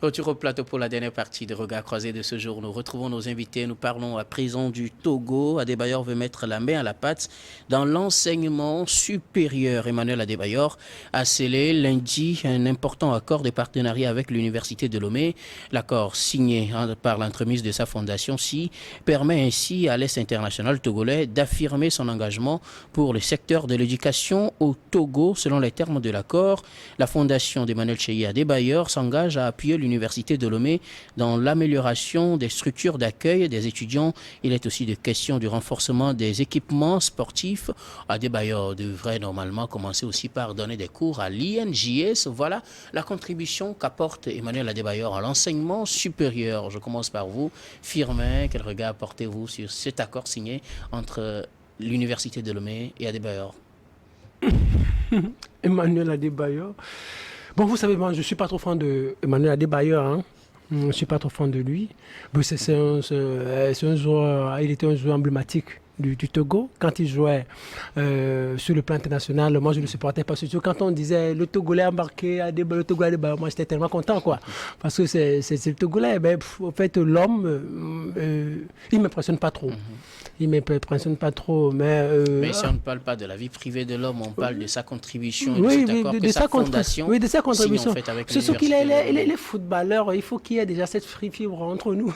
Retour au plateau pour la dernière partie de Regard croisé de ce jour. Nous retrouvons nos invités. Nous parlons à présent du Togo. Adebayor veut mettre la main à la pâte dans l'enseignement supérieur. Emmanuel Adebayor a scellé lundi un important accord de partenariat avec l'Université de Lomé. L'accord signé par l'entremise de sa fondation permet ainsi à l'Est international togolais d'affirmer son engagement pour le secteur de l'éducation au Togo. Selon les termes de l'accord, la fondation d'Emmanuel Cheyi Adebayor s'engage à appuyer l'Université de Lomé dans l'amélioration des structures d'accueil des étudiants. Il est aussi de question du renforcement des équipements sportifs. Adebayor devrait normalement commencer aussi par donner des cours à l'INJS. Voilà la contribution qu'apporte Emmanuel Adebayor à l'enseignement supérieur. Je commence par vous, Firmin. Quel regard portez-vous sur cet accord signé entre l'Université de Lomé et Adebayor? Emmanuel Adebayor. Bon, vous savez, moi, je ne suis pas trop fan de Emmanuel Adebayor. Hein. Je ne suis pas trop fan de lui. C'est un joueur, il était un joueur emblématique du Togo. Quand il jouait sur le plan international, moi, je ne le supportais pas. Surtout quand on disait le Togolais embarqué, le Togolais Adebayor, moi, j'étais tellement content, quoi. Parce que c'est le Togolais. Mais, au fait, l'homme, il ne m'impressionne pas trop. Il ne m'impressionne pas trop, mais si on ne parle pas de la vie privée de l'homme, on parle de sa contribution, oui, de sa fondation. Oui, de sa contribution. C'est ce qu'il est, les footballeurs, il faut qu'il y ait déjà cette fibre entre nous.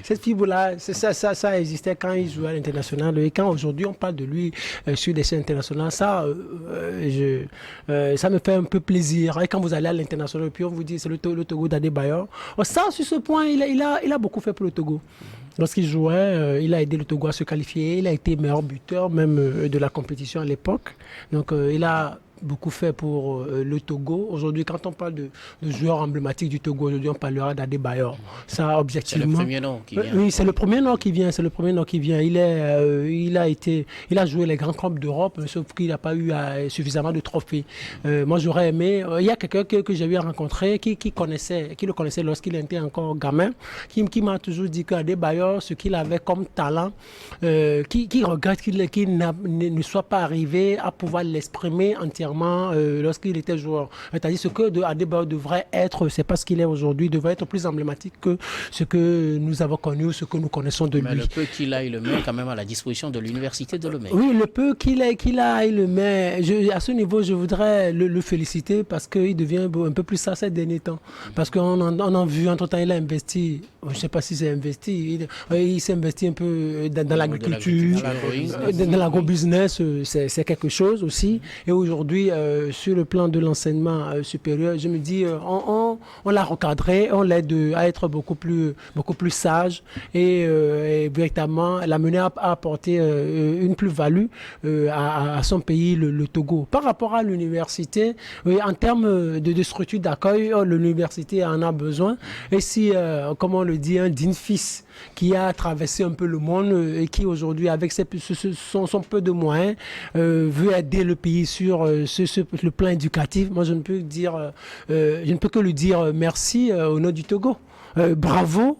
Cette fibre-là, ça existait quand il jouait à l'international. Et quand aujourd'hui on parle de lui sur des scènes internationales, ça me fait un peu plaisir. Et quand vous allez à l'international, puis on vous dit c'est le Togo d'Adebayor. Ça, sur ce point, il a beaucoup fait pour le Togo. Lorsqu'il jouait, il a aidé le Togo à se qualifier. Il a été meilleur buteur même de la compétition à l'époque. Donc il a beaucoup fait pour le Togo. Aujourd'hui, quand on parle de joueurs emblématiques du Togo, aujourd'hui on parlera d'Adebayor. Ça, objectivement. C'est le premier nom qui vient. Oui, c'est le premier nom qui vient. C'est le premier nom qui vient. Il a joué les grands clubs d'Europe, sauf qu'il n'a pas eu suffisamment de trophées. Moi, j'aurais aimé. Il y a quelqu'un que j'ai eu à rencontrer qui le connaissait lorsqu'il était encore gamin, qui m'a toujours dit qu'Adebayor, ce qu'il avait comme talent, qui regrette qu'il ne soit pas arrivé à pouvoir l'exprimer entièrement lorsqu'il était joueur. C'est-à-dire ce que Adebayor devrait être, c'est pas ce qu'il est aujourd'hui, devrait être plus emblématique que ce que nous avons connu, ce que nous connaissons de lui. Mais le peu qu'il a, il le met quand même à la disposition de l'Université de Lomé. Oui, le peu qu'il a, il le met. À ce niveau, je voudrais le féliciter parce qu'il devient un peu plus ça ces derniers temps. Parce qu'on a vu, entre-temps, il a investi, je ne sais pas si c'est investi, il s'est investi un peu dans l'agriculture, dans l'agrobusiness, c'est quelque chose aussi. Et aujourd'hui, sur le plan de l'enseignement supérieur, je me dis, on l'a recadré, on l'aide à être beaucoup plus sage et véritablement l'amener à apporter une plus-value à son pays, le Togo. Par rapport à l'université, en termes de structure d'accueil, l'université en a besoin. Et si, comme on le dit, un digne fils qui a traversé un peu le monde et qui aujourd'hui, avec son peu de moyens, veut aider le pays sur le plan éducatif, moi je ne peux que lui dire merci au nom du Togo. Bravo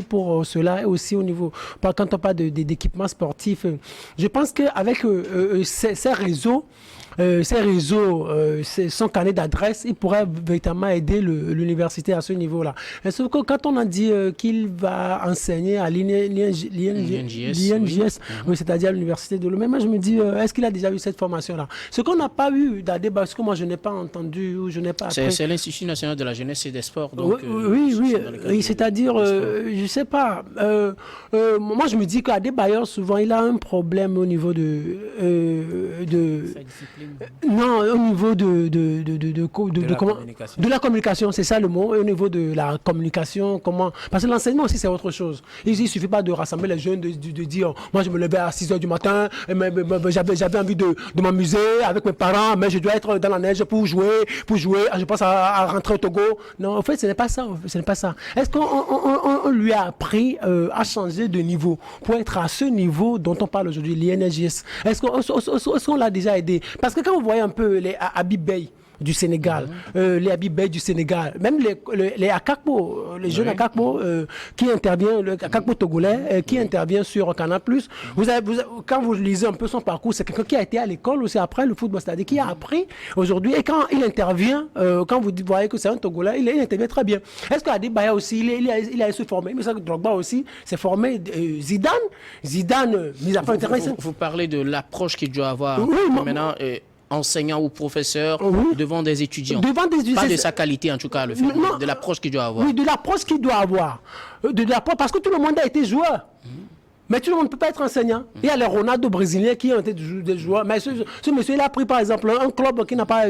pour cela. Et aussi au niveau, quand on parle d'équipements sportifs, je pense qu'avec ces réseaux, son carnet d'adresse, il pourrait véritablement aider l'université à ce niveau-là. Sauf que quand on a dit qu'il va enseigner à l'INJS, oui, c'est-à-dire à l'université de Lomé, moi je me dis, est-ce qu'il a déjà eu cette formation-là? Ce qu'on n'a pas eu d'Adebayor, parce que moi je n'ai pas entendu ou je n'ai pas appris. C'est l'Institut national de la jeunesse et des sports. Donc, oui, c'est-à-dire, je ne sais pas. Moi je me dis qu'Adebayor, souvent, il a un problème au niveau de non, au niveau de la communication, c'est ça le mot. Au niveau de la communication, comment... Parce que l'enseignement aussi, c'est autre chose. Il ne suffit pas de rassembler les jeunes, de dire, moi je me levais à 6h du matin, j'avais envie de m'amuser avec mes parents, mais je dois être dans la neige pour jouer, je pense à rentrer au Togo. Non, en fait, ce n'est pas ça. Est-ce qu'on lui a appris à changer de niveau pour être à ce niveau dont on parle aujourd'hui, l'INJS? Est-ce qu'on l'a déjà aidé? Parce que quand vous voyez un peu les Habib Bey, du Sénégal, les Abibé du Sénégal, même les Akakbo, les jeunes Akakbo qui interviennent, le Akakbo togolais qui intervient sur Canal+. Quand vous lisez un peu son parcours, c'est quelqu'un qui a été à l'école aussi après le football, c'est-à-dire qui a appris aujourd'hui. Et quand il intervient, quand vous voyez que c'est un Togolais, il intervient très bien. Est-ce qu'Adibaya aussi, il a se former, mais ça, Drogba aussi s'est formé. Zidane, mis à part vous parlez de l'approche qu'il doit avoir maintenant. Enseignant ou professeur devant des étudiants. Pas de sa qualité en tout cas, le fait de l'approche qu'il doit avoir. Oui, de l'approche qu'il doit avoir. Parce que tout le monde a été joueur. Mais tout le monde ne peut pas être enseignant. Il y a les Ronaldo brésiliens qui ont été des joueurs. Mais ce monsieur, il a pris par exemple un club qui n'a pas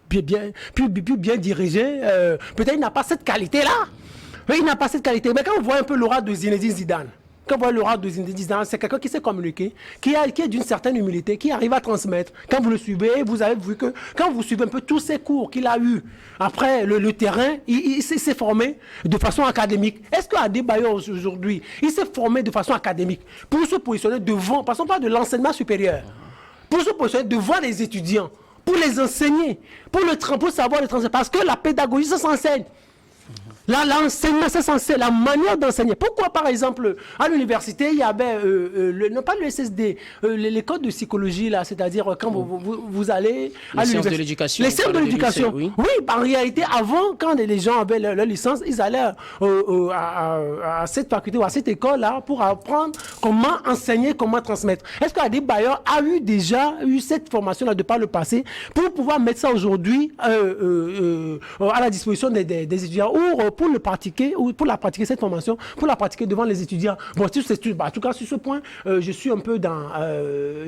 pu bien diriger. Peut-être qu'il n'a pas cette qualité-là. Mais il n'a pas cette qualité. Mais quand on voit un peu l'aura de Zinedine Zidane, c'est quelqu'un qui sait communiquer, qui est d'une certaine humilité, qui arrive à transmettre. Quand vous le suivez, vous avez vu que quand vous suivez un peu tous ces cours qu'il a eu après le terrain, il s'est formé de façon académique. Est-ce qu'Adebayor aujourd'hui, il s'est formé de façon académique pour se positionner devant, passons pas de l'enseignement supérieur, pour se positionner devant les étudiants, pour les enseigner, pour savoir le transmettre, parce que la pédagogie, ça s'enseigne. Là, l'enseignement, c'est censé, la manière d'enseigner. Pourquoi, par exemple, à l'université, il y avait, non pas le SSD, l'école de psychologie, là, c'est-à-dire quand vous allez à l'université. De l'éducation. Les sciences de l'éducation. Oui, en réalité, avant, quand les gens avaient leur licence, ils allaient à cette faculté ou à cette école-là pour apprendre comment enseigner, comment transmettre. Est-ce qu'Adebayor a déjà eu cette formation-là de par le passé pour pouvoir mettre ça aujourd'hui à la disposition des étudiants ou pour le pratiquer, ou pour la pratiquer cette formation, pour la pratiquer devant les étudiants. Bon, en tout cas, sur ce point, je suis un peu dans...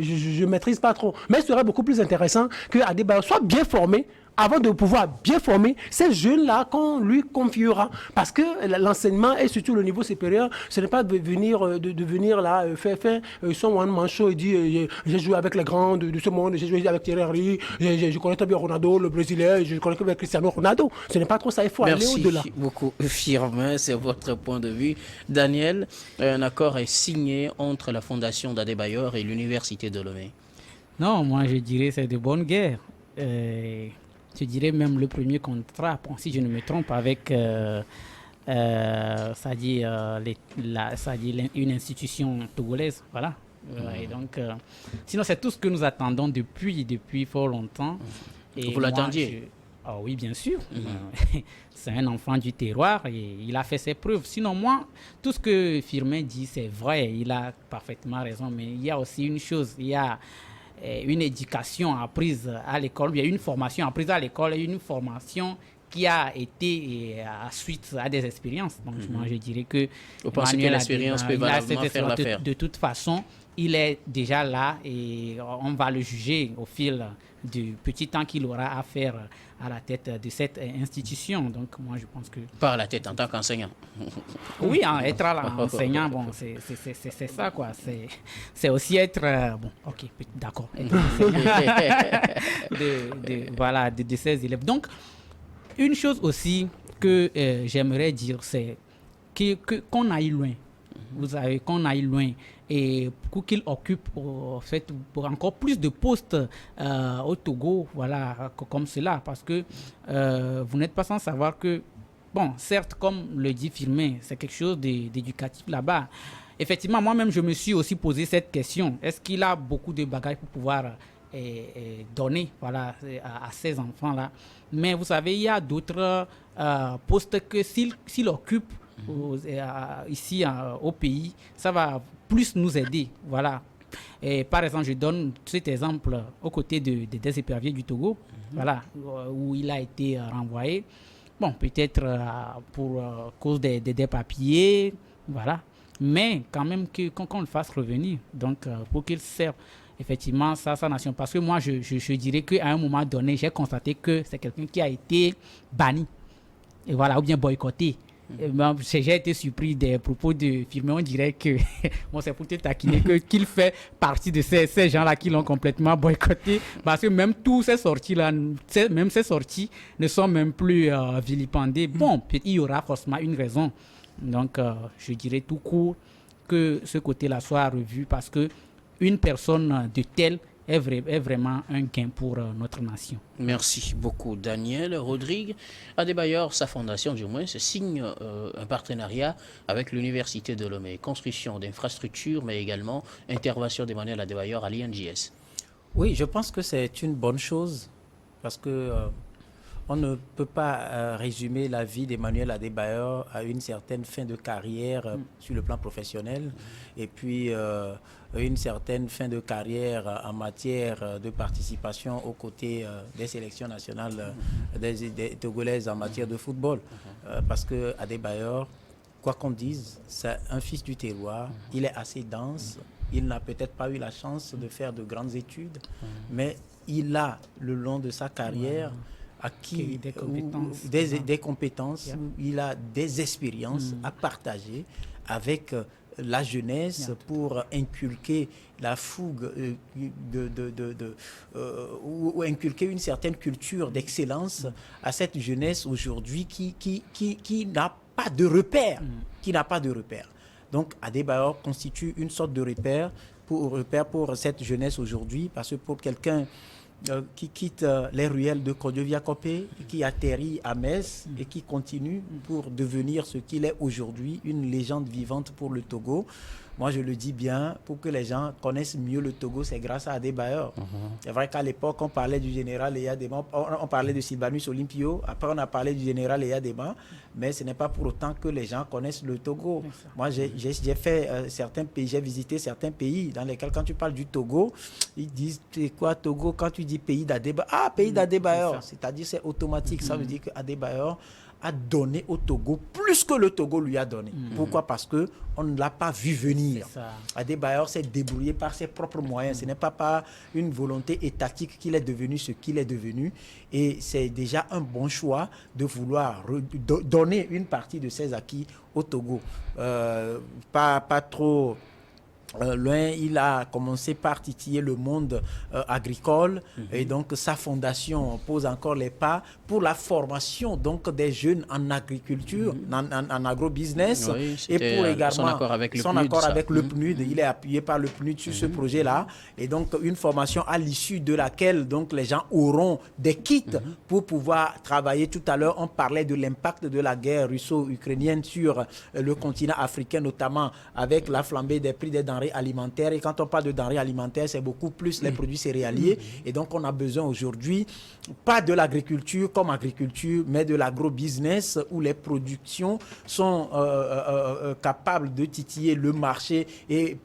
je maîtrise pas trop. Mais ce serait beaucoup plus intéressant qu'Adebayor soit bien formé avant de pouvoir bien former ces jeunes-là qu'on lui confiera. Parce que l'enseignement et surtout le niveau supérieur, ce n'est pas de venir là, faire son one-man show et dire j'ai joué avec les grands de ce monde, j'ai joué avec Thierry Henry, je connais très bien Ronaldo, le Brésilien, je connais très bien Cristiano Ronaldo. Ce n'est pas trop ça, il faut aller au-delà. Merci beaucoup, Firmin, c'est votre point de vue. Daniel, un accord est signé entre la fondation d'Adebayor et l'université de Lomé. Non, moi je dirais c'est de bonne guerre. Je dirais même le premier contrat, bon, si je ne me trompe, avec une institution togolaise, voilà. Et donc, sinon c'est tout ce que nous attendons depuis fort longtemps. Et vous l'attendiez? Oui, bien sûr. C'est un enfant du terroir et il a fait ses preuves. Sinon, moi, tout ce que Firmin dit, c'est vrai, il a parfaitement raison. Mais il y a aussi une chose, il y a une éducation apprise à l'école, il y a une formation apprise à l'école et une formation qui a été suite à des expériences. Donc, moi, je dirais que... Vous pensez que l'expérience peut valablement faire l'affaire? De toute façon, il est déjà là et on va le juger au fil du petit temps qu'il aura à faire à la tête de cette institution. Donc, moi, je pense que... Pas à la tête en tant qu'enseignant. Oui, être enseignant, bon, c'est ça, quoi. C'est aussi être... bon, ok, d'accord. Être enseignant de ses élèves. Donc, une chose aussi que j'aimerais dire, c'est qu'on aille loin. Vous savez, qu'on aille loin et pour qu'il occupe en fait, pour encore plus de postes au Togo, voilà, comme cela, parce que vous n'êtes pas sans savoir que, bon, certes, comme le dit Firmin, c'est quelque chose d'éducatif là-bas. Effectivement, moi-même, je me suis aussi posé cette question. Est-ce qu'il a beaucoup de bagages pour pouvoir donner, voilà, à ces enfants-là? Mais vous savez, il y a d'autres postes que s'il occupe ici au pays, ça va plus nous aider, voilà. Et par exemple, je donne cet exemple aux côtés des éperviers du Togo, voilà, où il a été renvoyé. Bon, peut-être pour cause des papiers, voilà. Mais quand même qu'on le fasse revenir, donc pour qu'il serve effectivement sa nation. Parce que moi, je dirais qu'à un moment donné, j'ai constaté que c'est quelqu'un qui a été banni, et voilà, ou bien boycotté. J'ai été surpris des propos de Firmin. On dirait que, bon, c'est pour te taquiner, qu'il fait partie de ces gens-là qui l'ont complètement boycotté. Parce que même tous ces sorties-là, même ces sorties ne sont même plus vilipendées. Bon, il y aura forcément une raison. Donc, je dirais tout court que ce côté-là soit revu parce que une personne de telle est vraiment un gain pour notre nation. Merci beaucoup, Daniel. Rodrigue Adebayor, sa fondation du moins, se signe un partenariat avec l'Université de Lomé, construction d'infrastructures, mais également intervention d'Emmanuel Adebayor à l'INJS. Oui, je pense que c'est une bonne chose parce que on ne peut pas résumer la vie d'Emmanuel Adebayor à une certaine fin de carrière sur le plan professionnel et puis une certaine fin de carrière en matière de participation aux côtés des sélections nationales des Togolaises en matière de football. Parce que Adebayor, quoi qu'on dise, c'est un fils du terroir, il est assez dense, il n'a peut-être pas eu la chance de faire de grandes études, mais il a, le long de sa carrière, acquis des compétences, il a des expériences à partager avec la jeunesse pour inculquer la fougue ou inculquer une certaine culture d'excellence à cette jeunesse aujourd'hui qui n'a pas de repère, Donc Adebayor constitue une sorte de repère pour cette jeunesse aujourd'hui, parce que pour quelqu'un qui quitte les ruelles de Kodjo-Viakopé, qui atterrit à Metz et qui continue pour devenir ce qu'il est aujourd'hui, une légende vivante pour le Togo. Moi, je le dis bien, pour que les gens connaissent mieux le Togo, c'est grâce à Adebayor. C'est vrai qu'à l'époque, on parlait du général Eyadema, on parlait de Sylvanus Olympio, après on a parlé du général Eyadema, mais ce n'est pas pour autant que les gens connaissent le Togo. Moi, j'ai fait j'ai visité certains pays dans lesquels, quand tu parles du Togo, ils disent, c'est quoi Togo? Quand tu dis pays d'Adebayor, pays d'Adebayor, c'est-à-dire c'est automatique, ça veut dire qu'Adebayor a donné au Togo plus que le Togo lui a donné. Pourquoi? Parce qu'on ne l'a pas vu venir. Adebayor s'est débrouillé par ses propres moyens. Ce n'est pas par une volonté étatique qu'il est devenu ce qu'il est devenu. Et c'est déjà un bon choix de vouloir donner une partie de ses acquis au Togo. Pas trop... loin, il a commencé par titiller le monde agricole et donc sa fondation pose encore les pas pour la formation donc des jeunes en agriculture, en agro-business et pour également son accord avec le PNUD. Il est appuyé par le PNUD sur ce projet-là et donc une formation à l'issue de laquelle donc les gens auront des kits pour pouvoir travailler. Tout à l'heure, on parlait de l'impact de la guerre russo-ukrainienne sur le continent africain, notamment avec la flambée des prix des denrées alimentaires. Et quand on parle de denrées alimentaires, c'est beaucoup plus les produits céréaliers. Et donc, on a besoin aujourd'hui, pas de l'agriculture comme agriculture, mais de l'agro-business où les productions sont capables de titiller le marché et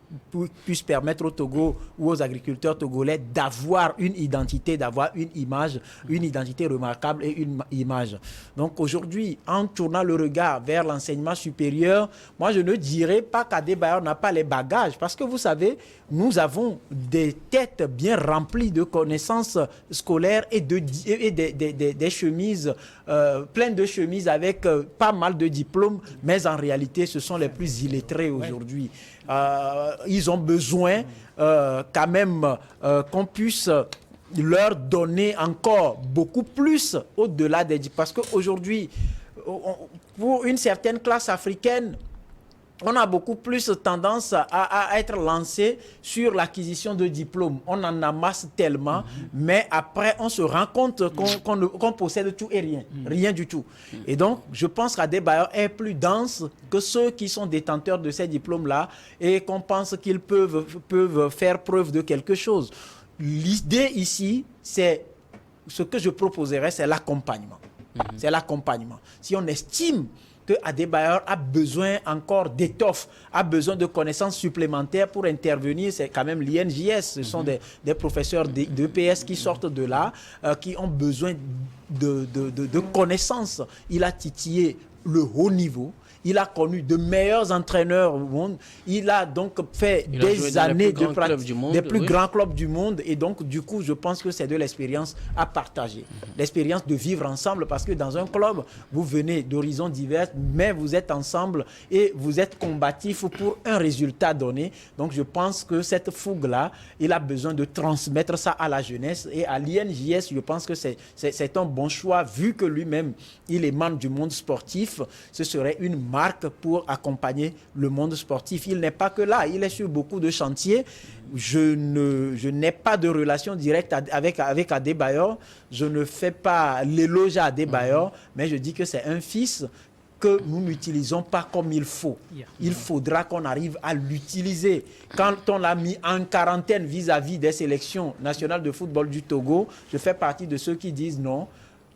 puissent permettre au Togo ou aux agriculteurs togolais d'avoir une identité, d'avoir une image, une identité remarquable et une image. Donc, aujourd'hui, en tournant le regard vers l'enseignement supérieur, moi, je ne dirais pas qu'Adebayor n'a pas les bagages, parce que vous savez, nous avons des têtes bien remplies de connaissances scolaires et des chemises, pleines de chemises avec pas mal de diplômes, mais en réalité, ce sont les plus illettrés aujourd'hui. Ils ont besoin quand même qu'on puisse leur donner encore beaucoup plus au-delà des... Parce qu'aujourd'hui, pour une certaine classe africaine, on a beaucoup plus tendance à être lancé sur l'acquisition de diplômes. On en amasse tellement, mais après, on se rend compte qu'on possède tout et rien. Rien du tout. Et donc, je pense qu'Adebayor est plus dense que ceux qui sont détenteurs de ces diplômes-là et qu'on pense qu'ils peuvent faire preuve de quelque chose. L'idée ici, c'est ce que je proposerais, c'est l'accompagnement. C'est l'accompagnement. Si on estime que Adebayor a besoin encore d'étoffe, a besoin de connaissances supplémentaires pour intervenir, c'est quand même l'INJS, ce sont des professeurs d'EPS qui sortent de là, qui ont besoin de connaissances. Il a titillé le haut niveau. Il a connu de meilleurs entraîneurs au monde. Il a donc fait des années de pratique des plus grands clubs du monde. Et donc, du coup, je pense que c'est de l'expérience à partager. L'expérience de vivre ensemble, parce que dans un club, vous venez d'horizons divers, mais vous êtes ensemble et vous êtes combatifs pour un résultat donné. Donc, je pense que cette fougue-là, il a besoin de transmettre ça à la jeunesse. Et à l'INJS, je pense que c'est un bon choix, vu que lui-même, il émane du monde sportif. Ce serait une marque pour accompagner le monde sportif. Il n'est pas que là, il est sur beaucoup de chantiers. Je n'ai pas de relation directe avec Adebayor. Je ne fais pas l'éloge à Adebayor, mais je dis que c'est un fils que nous n'utilisons pas comme il faut. Il faudra qu'on arrive à l'utiliser. Quand on l'a mis en quarantaine vis-à-vis des sélections nationales de football du Togo, je fais partie de ceux qui disent non.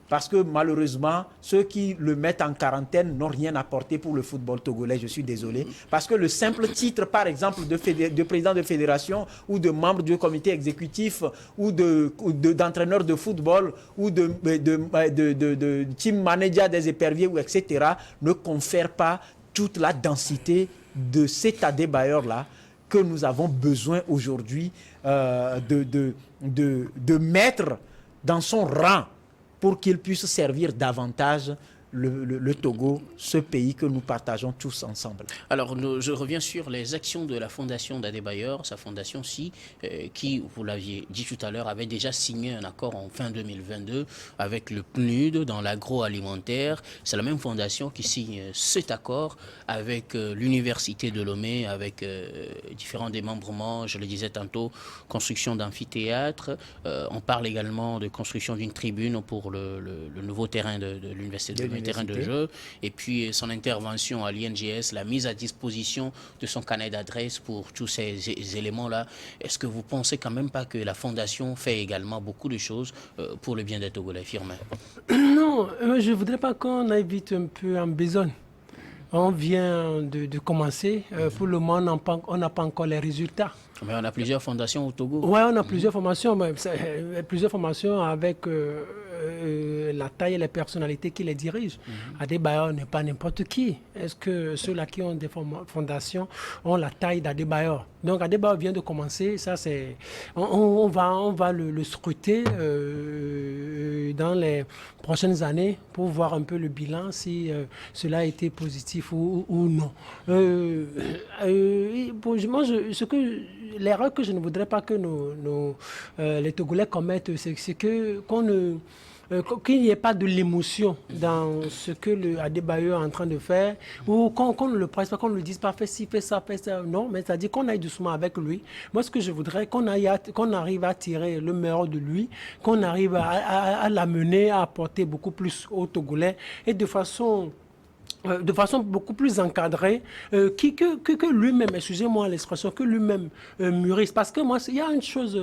Parce que malheureusement, ceux qui le mettent en quarantaine n'ont rien apporté pour le football togolais, je suis désolé. Parce que le simple titre, par exemple, de président de fédération ou de membre du comité exécutif ou d'entraîneur de football ou de team manager des éperviers, ou etc., ne confère pas toute la densité de cet Adebayor-là que nous avons besoin aujourd'hui de mettre dans son rang, pour qu'il puisse servir davantage le Togo, ce pays que nous partageons tous ensemble. Alors, je reviens sur les actions de la fondation d'Adebayor, sa fondation-ci, qui, vous l'aviez dit tout à l'heure, avait déjà signé un accord en fin 2022 avec le PNUD dans l'agroalimentaire. C'est la même fondation qui signe cet accord avec l'Université de Lomé, avec différents démembrements, je le disais tantôt, construction d'amphithéâtre. On parle également de construction d'une tribune pour le nouveau terrain de l'Université de Lomé, terrain de jeu, et puis son intervention à l'INGS, la mise à disposition de son carnet d'adresse pour tous ces éléments-là. Est-ce que vous pensez quand même pas que la Fondation fait également beaucoup de choses pour le bien des Togolais, Firmin? Non, je ne voudrais pas qu'on aille vite un peu en besogne. On vient de commencer. Pour le moment, on n'a pas encore les résultats. Mais on a plusieurs fondations au Togo. Oui, on a plusieurs formations, plusieurs formations avec la taille et les personnalités qui les dirigent. Adebayor n'est pas n'importe qui. Est-ce que ceux-là qui ont des fondations ont la taille d'Adebayor? Donc Adebayor vient de commencer. Ça, c'est, on va le scruter dans les prochaines années pour voir un peu le bilan, si cela a été positif ou non. L'erreur que je ne voudrais pas que les Togolais commettent, c'est qu'il n'y ait pas de l'émotion dans ce que le Adebayor est en train de faire, ou qu'on ne le presse pas, qu'on ne le dise pas, fais ci, fais ça, non, mais c'est-à-dire qu'on aille doucement avec lui. Moi, ce que je voudrais, qu'on arrive à tirer le meilleur de lui, qu'on arrive à l'amener à apporter beaucoup plus aux Togolais, et de façon beaucoup plus encadrée, que lui-même, excusez-moi l'expression, que lui-même mûrisse. Parce que moi, il y a une chose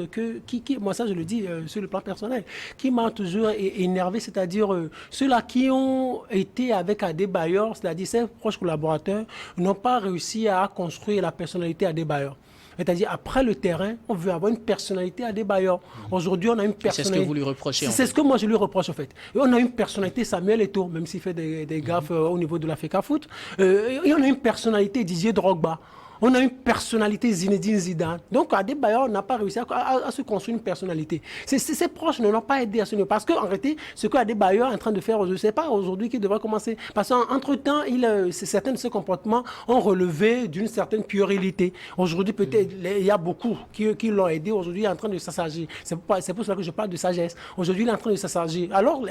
moi ça je le dis sur le plan personnel, qui m'a toujours énervé, c'est-à-dire ceux-là qui ont été avec Adebayor, c'est-à-dire ses proches collaborateurs, n'ont pas réussi à construire la personnalité Adebayor. C'est-à-dire, après le terrain, on veut avoir une personnalité Adebayor. Aujourd'hui, on a une personnalité. C'est ce que vous lui reprochez. C'est ce que moi, je lui reproche, en fait. Et on a une personnalité Samuel Eto'o, même s'il fait des gaffes au niveau de la FECA Foot. Et on a une personnalité Didier Drogba. On a une personnalité Zinedine Zidane. Donc, Adebayor n'a pas réussi à se construire une personnalité. Ses proches ne l'ont pas aidé à ce niveau. Parce qu'en réalité, ce que Adebayor est en train de faire aujourd'hui, ce n'est pas aujourd'hui qu'il devrait commencer. Parce qu'entre-temps, certains de ses comportements ont relevé d'une certaine puérilité. Aujourd'hui, peut-être, il y a beaucoup qui l'ont aidé. Aujourd'hui, il est en train de s'assagir. C'est pour cela que je parle de sagesse. Aujourd'hui, il est en train de s'assagir. Alors,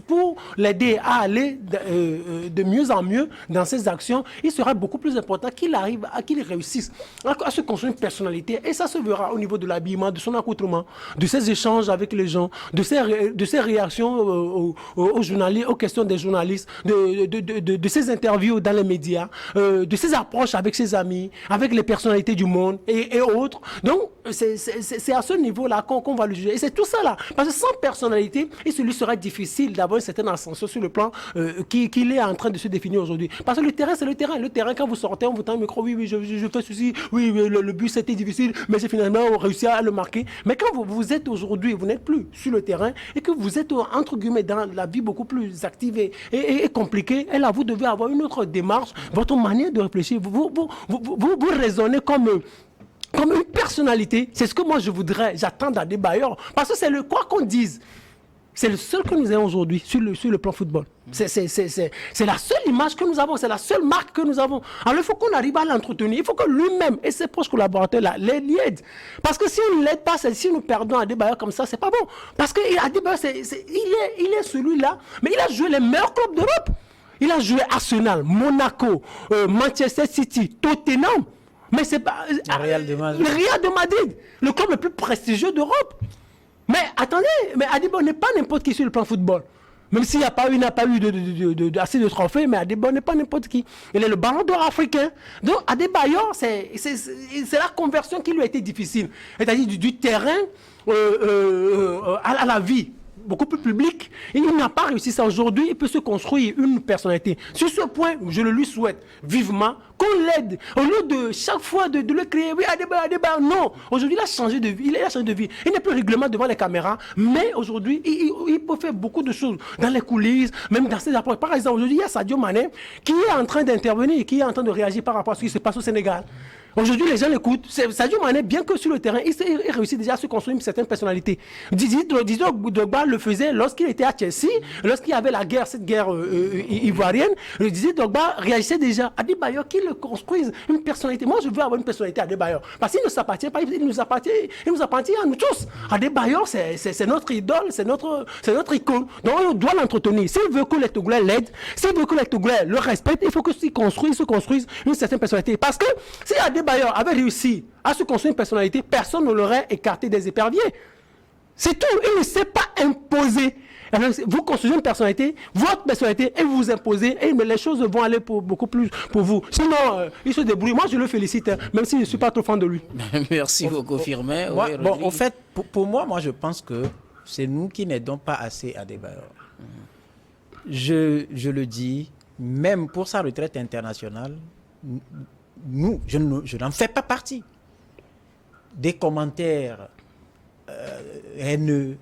pour l'aider à aller de mieux en mieux dans ses actions, il sera beaucoup plus important qu'il réussisse à se construire une personnalité, et ça se verra au niveau de l'habillement, de son accoutrement, de ses échanges avec les gens, de ses réactions aux journalistes, aux questions des journalistes, de ses interviews dans les médias, de ses approches avec ses amis, avec les personnalités du monde et autres. Donc c'est à ce niveau-là qu'on va le juger, et c'est tout ça là, parce que sans personnalité, il lui sera difficile d'avoir une certaine ascension sur le plan qu'il est en train de se définir aujourd'hui, parce que le terrain, c'est le terrain. Le terrain, quand vous sortez, on vous tend un micro, oui, je fais ceci, oui, le but c'était difficile, mais j'ai finalement réussi à le marquer. Mais quand vous êtes aujourd'hui, vous n'êtes plus sur le terrain, et que vous êtes entre guillemets dans la vie beaucoup plus active et compliquée, et là vous devez avoir une autre démarche, votre manière de réfléchir, vous raisonnez comme une personnalité. C'est ce que moi j'attends d'Adebayor, parce que c'est quoi qu'on dise. C'est le seul que nous avons aujourd'hui sur le plan football. C'est la seule image que nous avons, c'est la seule marque que nous avons. Alors il faut qu'on arrive à l'entretenir, il faut que lui-même et ses proches collaborateurs l'aident. Parce que si on ne l'aide pas, si nous perdons Adebayor comme ça, c'est pas bon. Parce que Adebayor, il est celui-là, mais il a joué les meilleurs clubs d'Europe. Il a joué Arsenal, Monaco, Manchester City, Tottenham. Mais c'est pas... Le Real de Madrid. Le Real de Madrid, le club le plus prestigieux d'Europe. Mais attendez, mais Adibo n'est pas n'importe qui sur le plan football. Même s'il n'a pas eu assez de trophées, mais Adibo n'est pas n'importe qui. Il est le ballon d'or africain. Donc Adebayor, c'est la conversion qui lui a été difficile. C'est-à-dire du terrain à la vie. Beaucoup plus public. Et il n'a pas réussi ça aujourd'hui. Il peut se construire une personnalité. Sur ce point, je le lui souhaite vivement qu'on l'aide. Au lieu de chaque fois de le créer, oui, Adebayor, non. Aujourd'hui, il a changé de vie. Il n'est plus régulièrement devant les caméras. Mais aujourd'hui, il peut faire beaucoup de choses dans les coulisses, même dans ses approches. Par exemple, aujourd'hui, il y a Sadio Mané qui est en train d'intervenir, qui est en train de réagir par rapport à ce qui se passe au Sénégal. Aujourd'hui, les gens l'écoutent. Sadio Mané, bien que sur le terrain, il réussit déjà à se construire une certaine personnalité. Didier Drogba le faisait lorsqu'il était à Chelsea, lorsqu'il y avait cette guerre ivoirienne. Didier Drogba réagissait déjà. Adebayor, qu'il le construise une personnalité. Moi, je veux avoir une personnalité à Adebayor. Parce qu'il ne s'appartient pas, il nous appartient à nous tous. Adebayor, c'est notre idole, c'est notre icône. Donc, on doit l'entretenir. S'il veut que les Togolais l'aident, s'il veut que les Togolais le respectent, il faut qu'il se construise une certaine personnalité. Parce que si Adebayor avait réussi à se construire une personnalité, personne ne l'aurait écarté des éperviers. C'est tout. Il ne s'est pas imposé. Vous construisez une personnalité, votre personnalité, et vous vous imposez, et les choses vont aller beaucoup plus pour vous. Sinon, il se débrouille. Moi, je le félicite, même si je ne suis pas trop fan de lui. Merci beaucoup, Firmin. Oui, bon, au fait, pour moi, je pense que c'est nous qui n'aidons pas assez Adebayor. Je le dis, même pour sa retraite internationale, je n'en fais pas partie. Des commentaires haineux,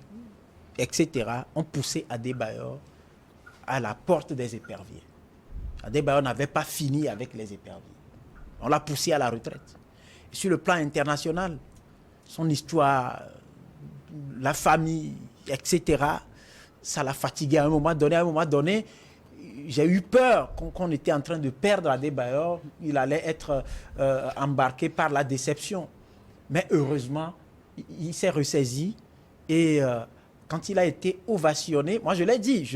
etc., ont poussé Adebayor à la porte des éperviers. Adebayor n'avait pas fini avec les éperviers. On l'a poussé à la retraite. Et sur le plan international, son histoire, la famille, etc., ça l'a fatigué à un moment donné. À un moment donné, j'ai eu peur qu'on était en train de perdre Adebayor. Il allait être embarqué par la déception. Mais heureusement, il s'est ressaisi. Et quand il a été ovationné, moi je l'ai dit,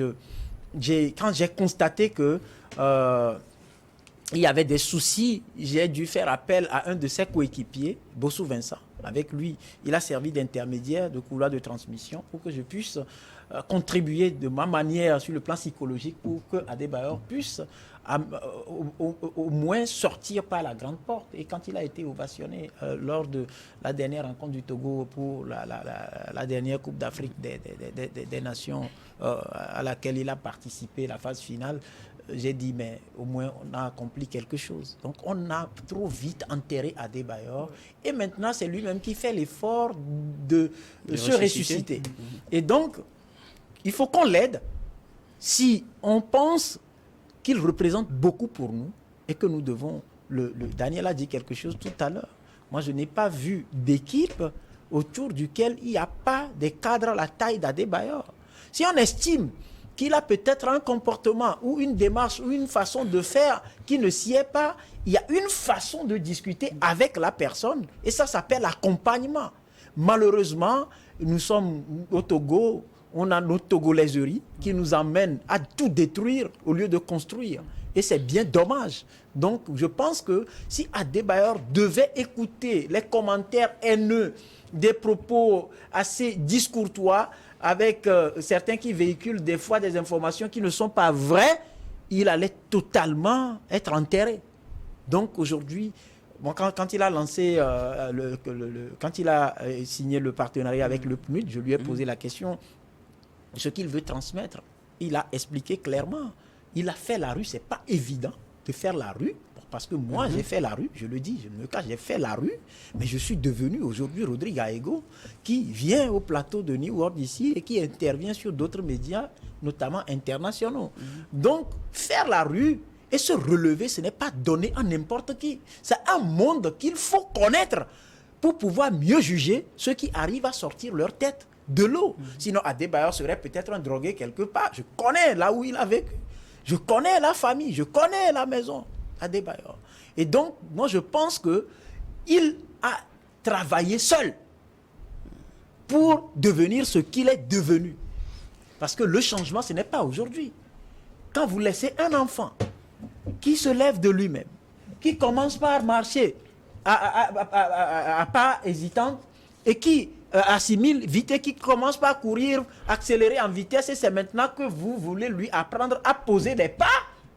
quand j'ai constaté que il y avait des soucis, j'ai dû faire appel à un de ses coéquipiers, Bossou Vincent. Avec lui, il a servi d'intermédiaire, de couloir de transmission pour que je puisse contribuer de ma manière sur le plan psychologique pour que Adebayor puisse au moins sortir par la grande porte. Et quand il a été ovationné lors de la dernière rencontre du Togo pour la dernière Coupe d'Afrique des Nations à laquelle il a participé, la phase finale, j'ai dit, mais au moins on a accompli quelque chose. Donc on a trop vite enterré Adebayor et maintenant c'est lui-même qui fait l'effort de se ressusciter. Et donc, il faut qu'on l'aide si on pense qu'il représente beaucoup pour nous et que nous devons... Daniel a dit quelque chose tout à l'heure. Moi, je n'ai pas vu d'équipe autour duquel il n'y a pas des cadres à la taille d'Adebayor. Si on estime qu'il a peut-être un comportement ou une démarche ou une façon de faire qui ne s'y est pas, il y a une façon de discuter avec la personne et ça s'appelle accompagnement. Malheureusement, nous sommes au Togo, on a nos togolaiseries qui nous amènent à tout détruire au lieu de construire. Et c'est bien dommage. Donc, je pense que si Adebayor devait écouter les commentaires haineux, des propos assez discourtois, avec certains qui véhiculent des fois des informations qui ne sont pas vraies, il allait totalement être enterré. Donc aujourd'hui, bon, quand il a lancé, quand il a signé le partenariat avec le PNUD, je lui ai posé la question, ce qu'il veut transmettre. Il a expliqué clairement. Il a fait la rue, c'est pas évident de faire la rue, parce que moi j'ai fait la rue, je le dis, je ne me cache, j'ai fait la rue, mais je suis devenu aujourd'hui Rodrigue Aego, qui vient au plateau de New World ici et qui intervient sur d'autres médias, notamment internationaux. Donc, faire la rue et se relever, ce n'est pas donné à n'importe qui. C'est un monde qu'il faut connaître pour pouvoir mieux juger ceux qui arrivent à sortir leur tête de l'eau. Sinon, Adebayor serait peut-être un drogué quelque part. Je connais là où il a vécu. Je connais la famille, je connais la maison, Adebayor. Et donc, moi, je pense qu'il a travaillé seul pour devenir ce qu'il est devenu. Parce que le changement, ce n'est pas aujourd'hui. quand vous laissez un enfant qui se lève de lui-même, qui commence par marcher à pas hésitant et qui assimile vite et qui commence par courir, accélérer en vitesse, et c'est maintenant que vous voulez lui apprendre à poser des pas,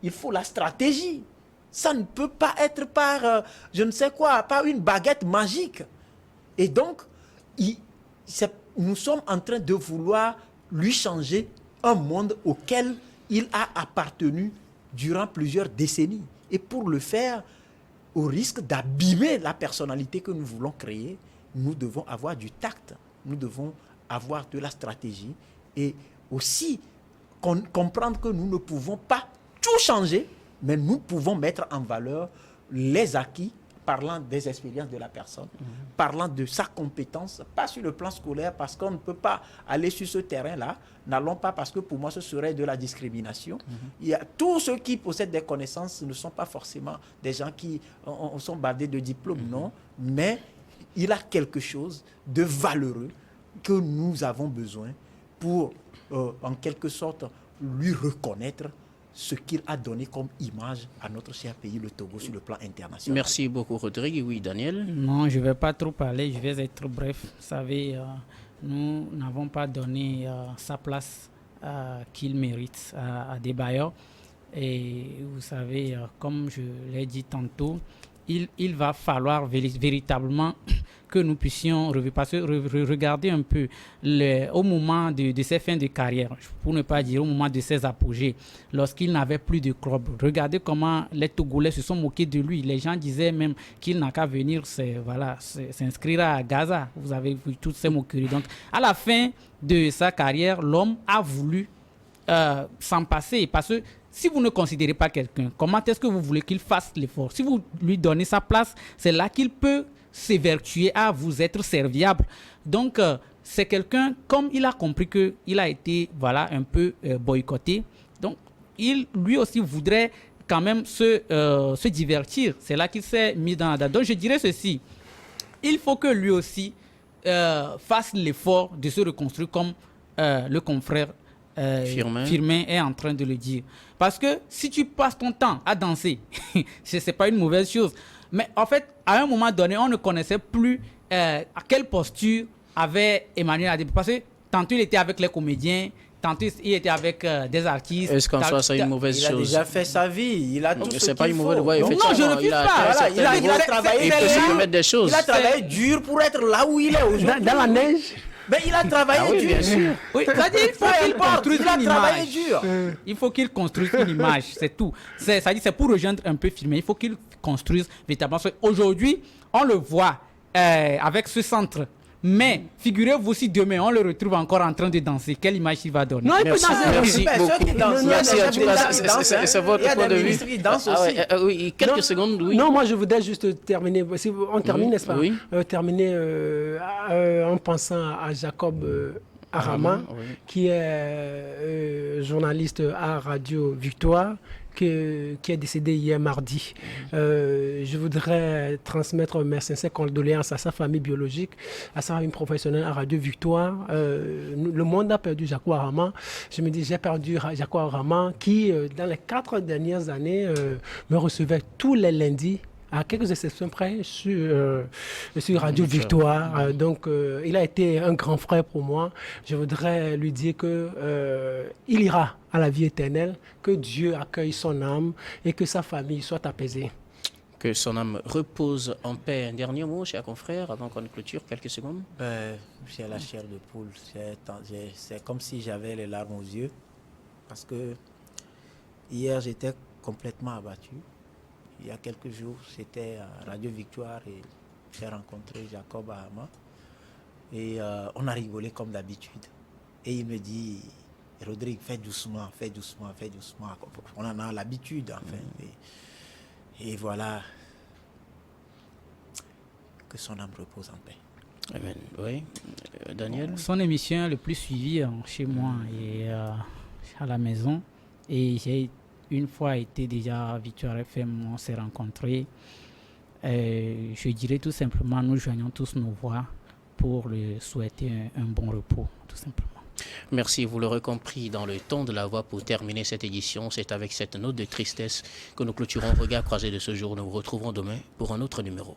il faut la stratégie. Ça ne peut pas être par, je ne sais quoi, par une baguette magique. Et donc, nous sommes en train de vouloir lui changer un monde auquel il a appartenu durant plusieurs décennies. Et pour le faire, au risque d'abîmer la personnalité que nous voulons créer, nous devons avoir du tact, nous devons avoir de la stratégie et aussi comprendre que nous ne pouvons pas tout changer, mais nous pouvons mettre en valeur les acquis, parlant des expériences de la personne, parlant de sa compétence, pas sur le plan scolaire, parce qu'on ne peut pas aller sur ce terrain-là. N'allons pas, parce que pour moi, ce serait de la discrimination. Il y a, tous ceux qui possèdent des connaissances ne sont pas forcément des gens qui sont bardés de diplômes, non, mais il a quelque chose de valeureux que nous avons besoin pour, en quelque sorte, lui reconnaître ce qu'il a donné comme image à notre cher pays, le Togo, sur le plan international. Merci beaucoup, Rodrigue. Oui, Daniel? Non, je ne vais pas trop parler, je vais être bref. Vous savez, nous n'avons pas donné sa place qu'il mérite à Adebayor. Et vous savez, comme je l'ai dit tantôt, il va falloir véritablement que nous puissions regarder un peu au moment de ses fins de carrière, pour ne pas dire au moment de ses apogées, lorsqu'il n'avait plus de club. Regardez comment les Togolais se sont moqués de lui. Les gens disaient même qu'il n'a qu'à venir s'inscrire à Gaza. Vous avez vu toutes ces moqueries. Donc, à la fin de sa carrière, l'homme a voulu s'en passer, parce que si vous ne considérez pas quelqu'un, comment est-ce que vous voulez qu'il fasse l'effort? Si vous lui donnez sa place, c'est là qu'il peut s'évertuer à vous être serviable. Donc, c'est quelqu'un, comme il a compris qu'il a été un peu boycotté, donc lui aussi voudrait quand même se divertir. C'est là qu'il s'est mis dans la date. Donc, je dirais ceci. Il faut que lui aussi fasse l'effort de se reconstruire comme le confrère Firmin est en train de le dire. Parce que si tu passes ton temps à danser, ce n'est pas une mauvaise chose. Mais en fait, à un moment donné, on ne connaissait plus à quelle posture avait Emmanuel Adebayor. Parce que tantôt il était avec les comédiens, tantôt il était avec des artistes. Est-ce qu'en soi, c'est une mauvaise chose? Il a déjà fait sa vie, il a tout ce qu'il faut. C'est pas une mauvaise chose. Non, je ne refuse pas. Il a travaillé. Il peut se permettre des choses. Il a travaillé dur pour être là où il est aujourd'hui. Dans la neige. Mais il a travaillé dur. Bien sûr. Oui, c'est-à-dire il faut qu'il construise une image. Dur. Il faut qu'il construise une image, c'est tout. C'est-à-dire c'est pour rejoindre un peu Firmin. Il faut qu'il construise véritablement. Aujourd'hui, on le voit avec ce centre. Mais figurez-vous si demain on le retrouve encore en train de danser, quelle image il va donner? Non, il peut danser. Merci beaucoup. Merci en tout cas, c'est votre point de vue. Il y a des ministres qui dansent aussi. Oui, quelques secondes, oui. Non, moi je voudrais juste terminer. On termine, n'est-ce pas? Oui. Terminer en pensant à Jacob Arama, qui est journaliste à Radio Victoire, qui est décédé hier mardi. Je voudrais transmettre mes sincères condoléances à sa famille biologique, à sa famille professionnelle à Radio Victoire. Le monde a perdu Jacob Arama. Je me dis, j'ai perdu Jacob Arama qui, dans les 4 dernières années, me recevait tous les lundis, à quelques exceptions près, sur Radio Victoire. Donc, il a été un grand frère pour moi. Je voudrais lui dire qu'il ira à la vie éternelle, que Dieu accueille son âme et que sa famille soit apaisée. Que son âme repose en paix. Un dernier mot, cher confrère, avant qu'on clôture, quelques secondes. J'ai la chair de poule. C'est comme si j'avais les larmes aux yeux. Parce que hier, j'étais complètement abattu. Il y a quelques jours, j'étais à Radio Victoire et j'ai rencontré Jacob Arama. Et on a rigolé comme d'habitude. Et il me dit, Rodrigue, fais doucement, fais doucement, fais doucement. On en a l'habitude, enfin. Et voilà. Que son âme repose en paix. Amen. Oui. Daniel? Son émission est le plus suivie chez moi et à la maison. Et j'ai une fois été déjà à Victoire FM, on s'est rencontrés. Je dirais tout simplement, nous joignons tous nos voix pour lui souhaiter un bon repos, tout simplement. Merci, vous l'aurez compris, dans le ton de la voix pour terminer cette édition. C'est avec cette note de tristesse que nous clôturons Regard croisé de ce jour. Nous vous retrouvons demain pour un autre numéro.